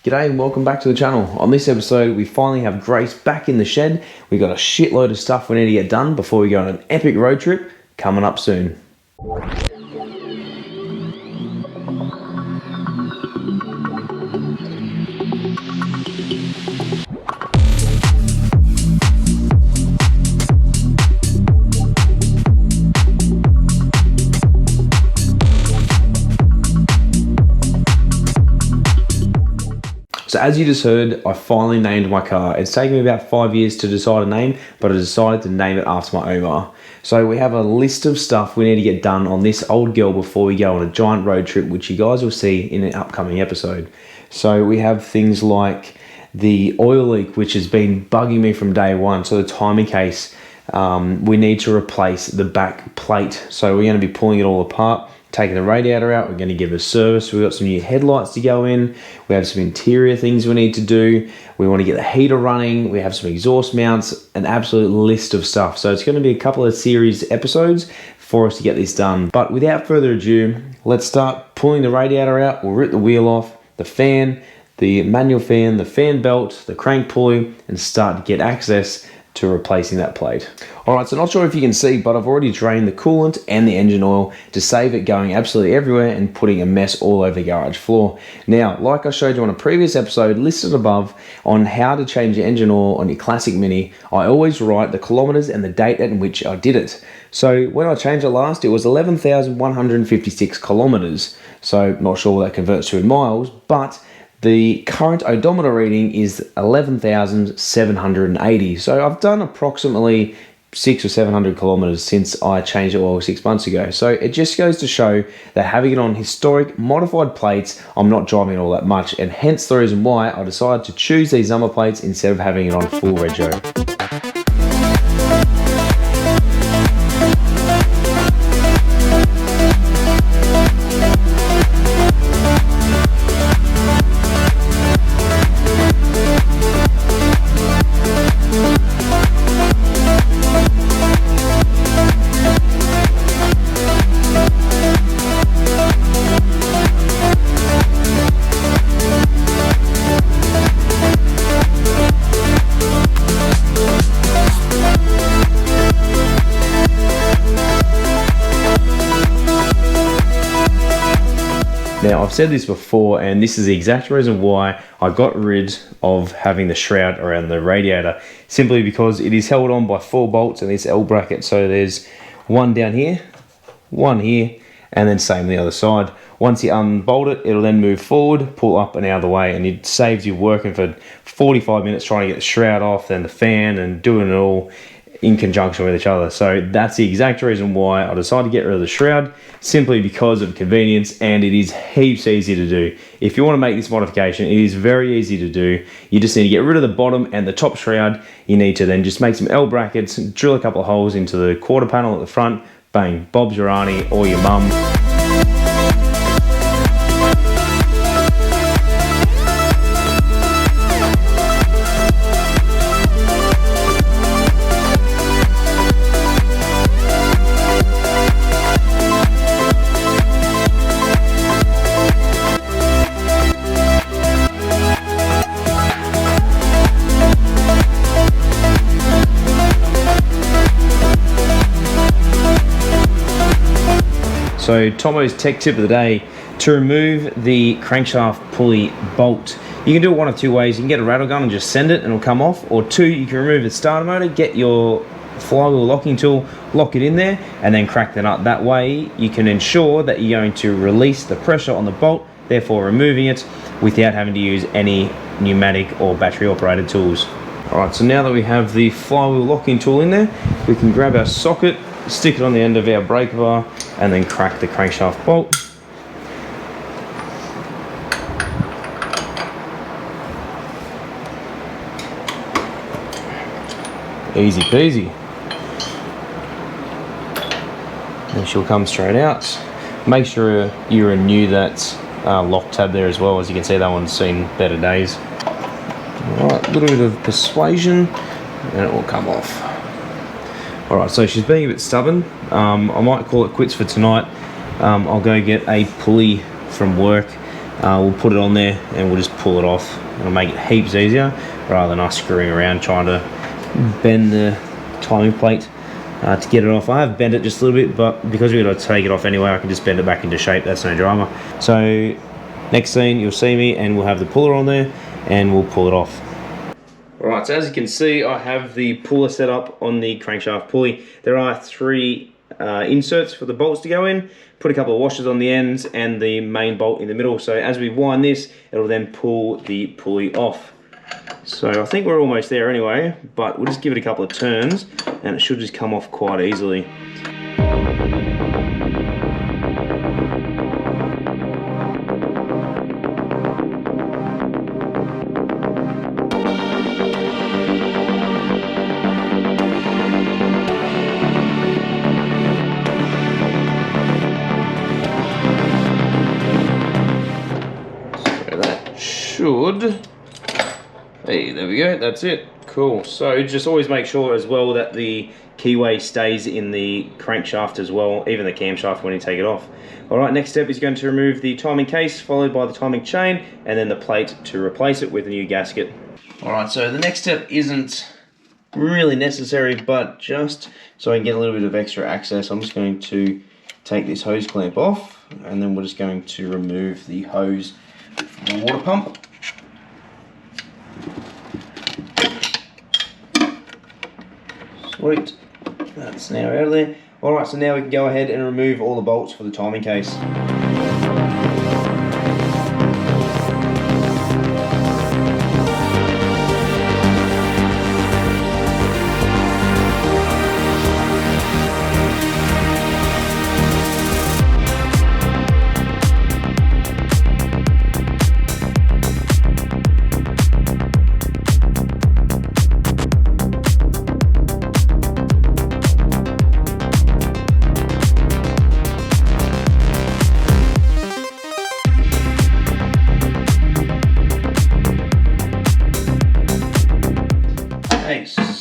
G'day and welcome back to the channel. On this episode, we finally have Grace back in the shed. We got a shitload of stuff we need to get done before we go on an epic road trip coming up soon. So as you just heard, I finally named my car. It's taken me about 5 years to decide a name, but I decided to name it after my Omar. So we have a list of stuff we need to get done on this old girl before we go on a giant road trip, which you guys will see in an upcoming episode. So we have things like the oil leak, which has been bugging me from day one. So the timing case, we need to replace the back plate. So we're going to be pulling it all apart, taking the radiator out. We're going to give it a service. We've got some new headlights to go in. We have some interior things we need to do. We want to get the heater running. We have some exhaust mounts, an absolute list of stuff. So it's going to be a couple of series episodes for us to get this done. But without further ado, let's start pulling the radiator out. We'll rip the wheel off, the fan, the manual fan, the fan belt, the crank pulley, and start to get access to replacing that plate. Alright, so not sure if you can see, but I've already drained the coolant and the engine oil to save it going absolutely everywhere and putting a mess all over the garage floor. Now, like I showed you on a previous episode listed above on how to change your engine oil on your classic Mini, I always write the kilometers and the date at which I did it. So when I changed it last, it was 11,156 kilometers. So not sure what that converts to in miles, but the current odometer reading is 11,780. So I've done approximately 600 or 700 kilometers since I changed the oil 6 months ago. So it just goes to show that having it on historic modified plates, I'm not driving it all that much, and hence the reason why I decided to choose these number plates instead of having it on full rego. Now, I've said this before, and this is the exact reason why I got rid of having the shroud around the radiator, simply because it is held on by 4 bolts in this L bracket. So there's one down here, one here, and then same on the other side. Once you unbolt it, it'll then move forward, pull up and out of the way, and it saves you working for 45 minutes trying to get the shroud off, then the fan, and doing it all in conjunction with each other. So that's the exact reason why I decided to get rid of the shroud, simply because of convenience, and it is heaps easy to do. If you want to make this modification, it is very easy to do. You just need to get rid of the bottom and the top shroud. You need to then just make some L brackets, drill a couple of holes into the quarter panel at the front, bang, Bob's your auntie or your mum. So Tomo's tech tip of the day: to remove the crankshaft pulley bolt. You can do it one of two ways. You can get a rattle gun and just send it and it'll come off, or two, you can remove the starter motor, get your flywheel locking tool, lock it in there, and then crack the nut. That way you can ensure that you're going to release the pressure on the bolt, therefore removing it without having to use any pneumatic or battery operated tools. Alright, so now that we have the flywheel locking tool in there, we can grab our socket, stick it on the end of our brake bar, and then crack the crankshaft bolt. Easy peasy. And she'll come straight out. Make sure you renew that lock tab there as well. As you can see, that one's seen better days. Alright, a little bit of persuasion and it will come off. Alright, so she's being a bit stubborn. I might call it quits for tonight. I'll go get a pulley from work we'll put it on there and we'll just pull it off. It'll make it heaps easier rather than us screwing around trying to bend the timing plate to get it off. I have bent it just a little bit, but because we're going to take it off anyway, I can just bend it back into shape. That's no drama. So next scene, you'll see me and we'll have the puller on there and we'll pull it off. Alright, so as you can see, I have the puller set up on the crankshaft pulley. There are 3 inserts for the bolts to go in. Put a couple of washers on the ends and the main bolt in the middle. So as we wind this, it'll then pull the pulley off. So I think we're almost there anyway, but we'll just give it a couple of turns and it should just come off quite easily. Hey, there we go, that's it. Cool. So just always make sure as well that the keyway stays in the crankshaft as well, even the camshaft when you take it off. Alright, next step is going to remove the timing case, followed by the timing chain, and then the plate to replace it with a new gasket. Alright, so the next step isn't really necessary, but just so I can get a little bit of extra access, I'm just going to take this hose clamp off, and then we're just going to remove the hose from the water pump. Sweet, that's now out of there. Alright, so now we can go ahead and remove all the bolts for the timing case.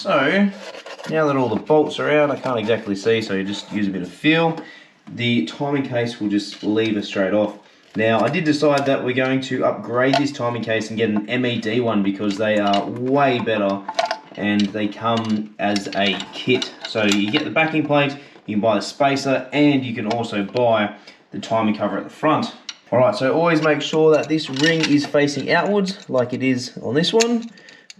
So now that all the bolts are out, I can't exactly see, so you just use a bit of feel. The timing case will just lever straight off. Now I did decide that we're going to upgrade this timing case and get an MED one because they are way better and they come as a kit. So you get the backing plate, you can buy the spacer, and you can also buy the timing cover at the front. Alright, so always make sure that this ring is facing outwards like it is on this one.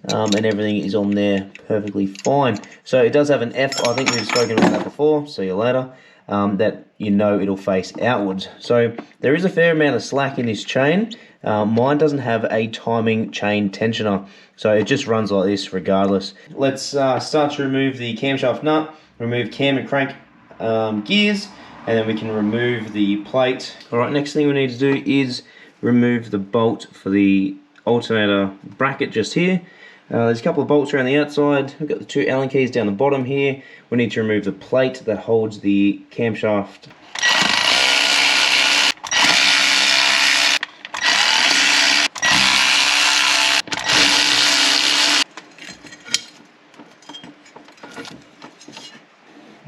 And everything is on there perfectly fine. So it does have an F, I think we've spoken about that before, see you later, that you know it'll face outwards. So there is a fair amount of slack in this chain. Mine doesn't have a timing chain tensioner, so it just runs like this regardless. Let's start to remove the camshaft nut, remove cam and crank gears, and then we can remove the plate. Alright, next thing we need to do is remove the bolt for the alternator bracket just here. There's a couple of bolts around the outside. We've got the 2 Allen keys down the bottom here. We need to remove the plate that holds the camshaft.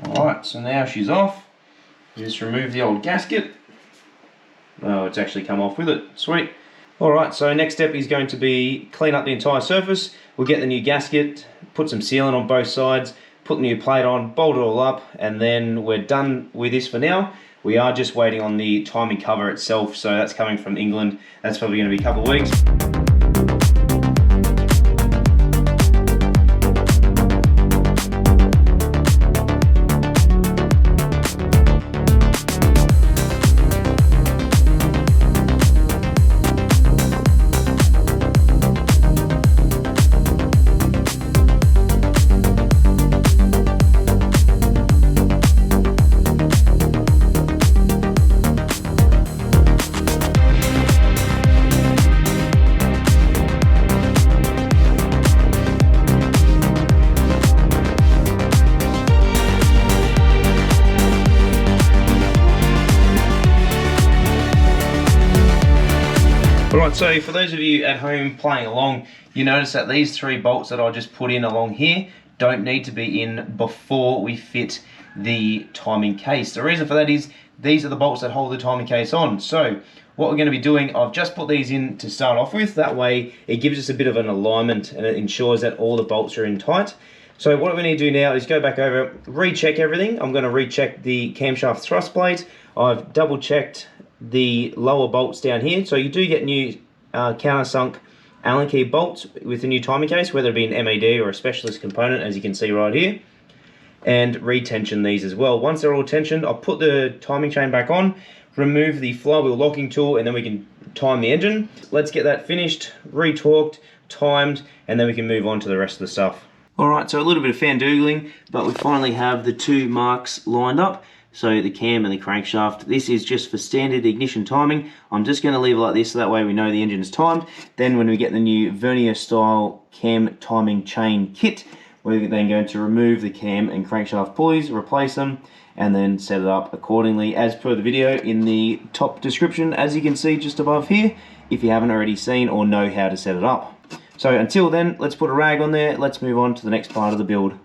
Alright, so now she's off. Just remove the old gasket. Oh, it's actually come off with it. Sweet. Alright, so next step is going to be clean up the entire surface. We'll get the new gasket, put some sealant on both sides, put the new plate on, bolt it all up, and then we're done with this for now. We are just waiting on the timing cover itself, so that's coming from England. That's probably going to be a couple of weeks. Alright, so for those of you at home playing along, you notice that these 3 bolts that I just put in along here don't need to be in before we fit the timing case. The reason for that is these are the bolts that hold the timing case on. So what we're going to be doing, I've just put these in to start off with. That way it gives us a bit of an alignment and it ensures that all the bolts are in tight. So what we need to do now is go back over, recheck everything. I'm going to recheck the camshaft thrust plate. I've double checked the lower bolts down here. So you do get new countersunk Allen key bolts with the new timing case, whether it be an MAD or a specialist component, as you can see right here. And retension these as well. Once they're all tensioned, I'll put the timing chain back on, remove the flywheel locking tool, and then we can time the engine. Let's get that finished, re-torqued, timed, and then we can move on to the rest of the stuff. Alright, so a little bit of fan-doogling, but we finally have the two marks lined up. So the cam and the crankshaft. This is just for standard ignition timing. I'm just going to leave it like this so that way we know the engine is timed. Then when we get the new vernier style cam timing chain kit, we're then going to remove the cam and crankshaft pulleys, replace them, and then set it up accordingly as per the video in the top description, as you can see just above here, if you haven't already seen or know how to set it up. So until then, let's put a rag on there. Let's move on to the next part of the build.